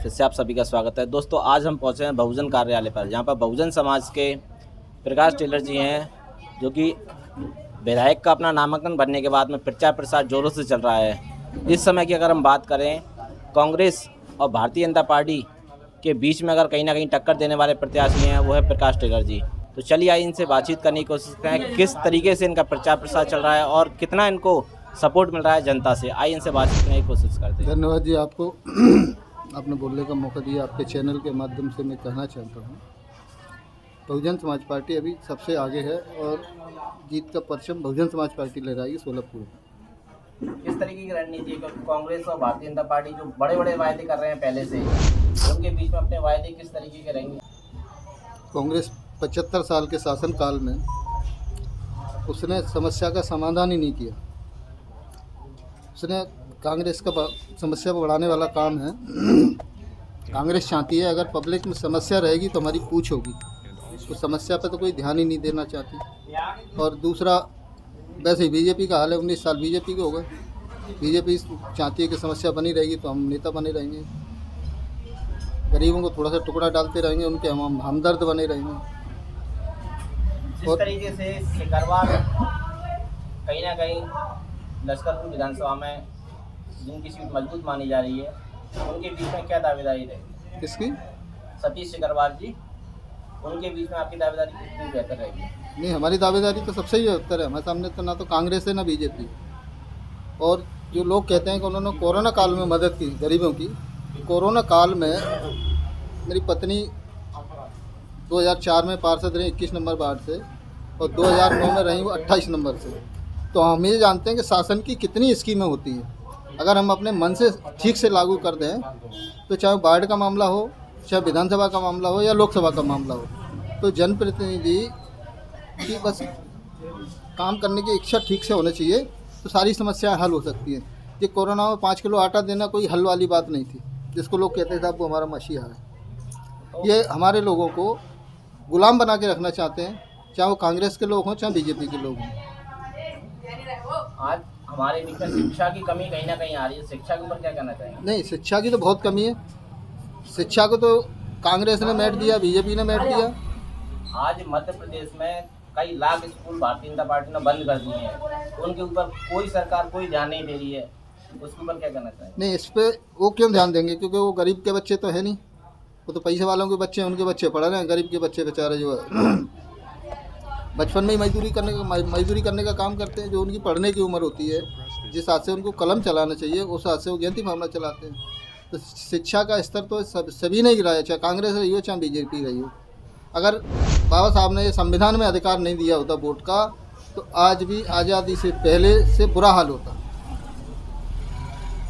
फिर से आप सभी का स्वागत है। दोस्तों आज हम पहुंचे हैं बहुजन कार्यालय पर, जहां पर बहुजन समाज के प्रकाश टेलर जी हैं, जो कि विधायक का अपना नामांकन भरने के बाद में प्रचार प्रसार जोरों से चल रहा है। इस समय की अगर हम बात करें, कांग्रेस और भारतीय जनता पार्टी के बीच में अगर कहीं ना कहीं टक्कर देने वाले प्रत्याशी हैं वो है प्रकाश टेलर जी। तो चलिए आइए इनसे बातचीत करने की कोशिश करें, किस तरीके से इनका प्रचार प्रसार चल रहा है और कितना इनको सपोर्ट मिल रहा है जनता से। आइए इनसे बातचीत करने की कोशिश करते हैं। धन्यवाद जी आपको आपने बोलने का मौका दिया। आपके चैनल के माध्यम से मैं कहना चाहता हूँ, बहुजन समाज पार्टी अभी सबसे आगे है और जीत का परचम बहुजन समाज पार्टी ले रही है सोलहपुर में। किस तरीके की रणनीति है? क्योंकि कांग्रेस और भारतीय जनता पार्टी जो बड़े बड़े वायदे कर रहे हैं पहले से, उनके बीच में अपने वायदे किस तरीके के रहेंगे? कांग्रेस 75 साल के शासनकाल में उसने समस्या का समाधान ही नहीं किया। उसने कांग्रेस का समस्या को बढ़ाने वाला काम है। कांग्रेस चाहती है अगर पब्लिक में समस्या रहेगी तो हमारी पूछ होगी, तो समस्या पर तो कोई ध्यान ही नहीं देना चाहती। और दूसरा, वैसे ही बीजेपी का हाल है, 19 साल बीजेपी के हो गए। बीजेपी चाहती है कि समस्या बनी रहेगी तो हम नेता बने रहेंगे, गरीबों को थोड़ा सा टुकड़ा डालते रहेंगे, उनके हम हमदर्द बने रहेंगे। जिस तरीके से सिकरवार कहीं ना कहीं लश्करपुर विधानसभा में जिनकी सीट मजबूत मानी जा रही है, उनके बीच में क्या दावेदारी रहेगी? किसकी? सतीश सिकरवार जी, उनके बीच में आपकी दावेदारी कितनी बेहतर रहेगी? नहीं, हमारी दावेदारी तो सबसे ही बेहतर है। हमारे सामने तो ना तो कांग्रेस है ना बीजेपी। और जो लोग कहते हैं कि उन्होंने कोरोना काल में मदद की गरीबों की, कोरोना काल में मेरी पत्नी 2004 में पार्षद रही 21 नंबर वार्ड से, और 2009 में रही वो 28 नंबर से। तो हम ये जानते हैं कि शासन की कितनी स्कीमें होती हैं। अगर हम अपने मन से ठीक से लागू कर दें तो चाहे वार्ड का मामला हो, चाहे विधानसभा का मामला हो या लोकसभा का मामला हो, तो जनप्रतिनिधि की बस काम करने की इच्छा ठीक से होनी चाहिए तो सारी समस्याएं हल हो सकती हैं। ये कोरोना में 5 किलो आटा देना कोई हल वाली बात नहीं थी, जिसको लोग कहते थे वो हमारा मसीहा है। ये हमारे लोगों को गुलाम बना के रखना चाहते हैं, चाहे वो कांग्रेस के लोग हों चाहे बीजेपी के लोग हों। आज हमारे बीच में शिक्षा की कमी कहीं ना कहीं आ रही है, शिक्षा के ऊपर क्या कहना चाहेंगे? नहीं, शिक्षा की तो बहुत कमी है। शिक्षा को तो कांग्रेस ने मैट दिया, बीजेपी ने मैट दिया। आज मध्य प्रदेश में कई लाख स्कूल भारतीय जनता पार्टी ने बंद कर दिए हैं, उनके ऊपर कोई सरकार कोई ध्यान नहीं दे रही है, उसके ऊपर क्या कहना चाहेंगे? नहीं, इस पे वो क्यों ध्यान देंगे? क्योंकि वो गरीब के बच्चे तो है नहीं, वो तो पैसे वालों के बच्चे हैं, उनके बच्चे पढ़ रहे हैं। गरीब के बच्चे बेचारे जो है बचपन में ही मजदूरी करने का काम करते हैं। जो उनकी पढ़ने की उम्र होती है, जिस हाथ से उनको कलम चलाना चाहिए उस हाथ से वो गेंती भावना चलाते हैं। तो शिक्षा का स्तर तो सभी ने गिराया, चाहे कांग्रेस रही हो चाहे बीजेपी रही हो। अगर बाबा साहब ने ये संविधान में अधिकार नहीं दिया होता वोट का, तो आज भी आज़ादी से पहले से बुरा हाल होता।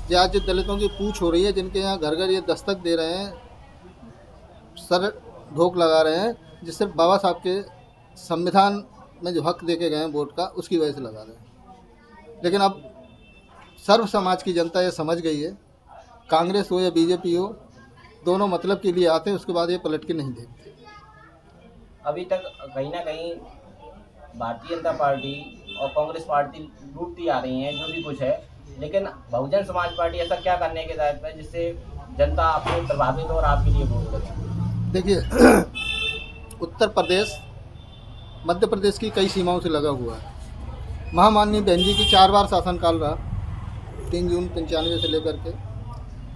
जो आज दलितों की पूछ हो रही है, जिनके यहाँ घर घर ये दस्तक दे रहे हैं, सर ढोक लगा रहे हैं, जिससे बाबा साहब के संविधान में जो हक देके गए हैं वोट का, उसकी वजह से लगा रहे हैं। लेकिन अब सर्व समाज की जनता ये समझ गई है, कांग्रेस हो या बीजेपी हो, दोनों मतलब के लिए आते हैं, उसके बाद ये पलट के नहीं देखते। अभी तक कहीं ना कहीं भारतीय जनता पार्टी और कांग्रेस पार्टी लूटती आ रही हैं, जो भी कुछ है, लेकिन बहुजन समाज पार्टी ऐसा क्या करने के दायित्व है जिससे जनता आपसे प्रभावित हो और आपके लिए वोट करे? देखिए, उत्तर प्रदेश मध्य प्रदेश की कई सीमाओं से लगा हुआ है। महामाननीय बहन जी की 4 बार शासनकाल रहा, 3 जून 95 से लेकर के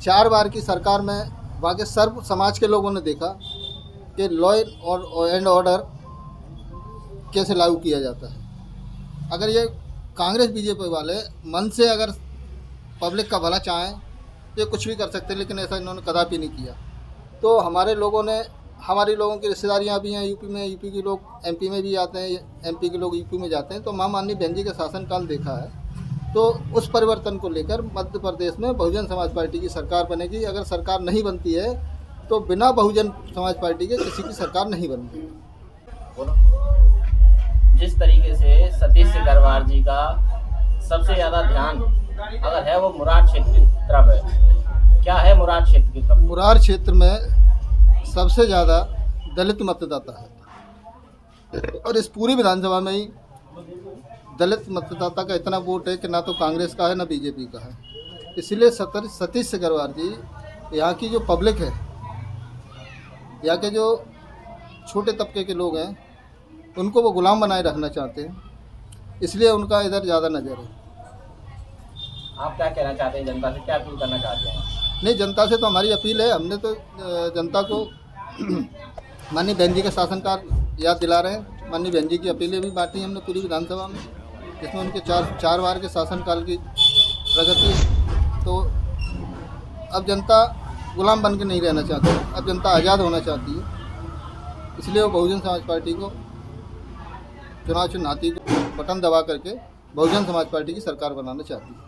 4 बार की सरकार में वहाँ के सर्व समाज के लोगों ने देखा कि लॉ एंड ऑर्डर कैसे लागू किया जाता है। अगर ये कांग्रेस बीजेपी वाले मन से अगर पब्लिक का भला चाहें तो ये कुछ भी कर सकते हैं, लेकिन ऐसा इन्होंने कदापि नहीं किया। तो हमारे लोगों की रिश्तेदारियाँ भी हैं यूपी में, यूपी के लोग एमपी में भी आते हैं, एमपी के लोग यूपी में जाते हैं। तो महामाननीय बहन जी का शासनकाल देखा है, तो उस परिवर्तन को लेकर मध्य प्रदेश में बहुजन समाज पार्टी की सरकार बनेगी। अगर सरकार नहीं बनती है तो बिना बहुजन समाज पार्टी के किसी की सरकार नहीं बनेगी। जिस तरीके से सतीश सिकरवार जी का सबसे ज़्यादा ध्यान अगर है वो मुरार क्षेत्र की तरफ है, क्या है मुरार क्षेत्र की तरफ? मुरार क्षेत्र में सबसे ज़्यादा दलित मतदाता है, और इस पूरी विधानसभा में ही दलित मतदाता का इतना वोट है कि ना तो कांग्रेस का है ना बीजेपी का है। इसलिए सतीश सिकरवार जी यहाँ की जो पब्लिक है, यहाँ के जो छोटे तबके के लोग हैं, उनको वो गुलाम बनाए रखना चाहते हैं, इसलिए उनका इधर ज़्यादा नज़र है। आप क्या कहना चाहते हैं, जनता से क्या अपील करना चाहते हैं? नहीं, जनता से तो हमारी अपील है, हमने तो जनता को माननीय बहन जी का शासनकाल याद दिला रहे हैं। माननीय बहन जी की अपीलें भी बांटी हमने पूरी विधानसभा में, जिसमें उनके चार बार के शासनकाल की प्रगति है। तो अब जनता गुलाम बन के नहीं रहना चाहती, अब जनता आज़ाद होना चाहती है, इसलिए वो बहुजन समाज पार्टी को चुनाव चिन्ह हाथी को बटन दबा करके बहुजन समाज पार्टी की सरकार बनाना चाहती है।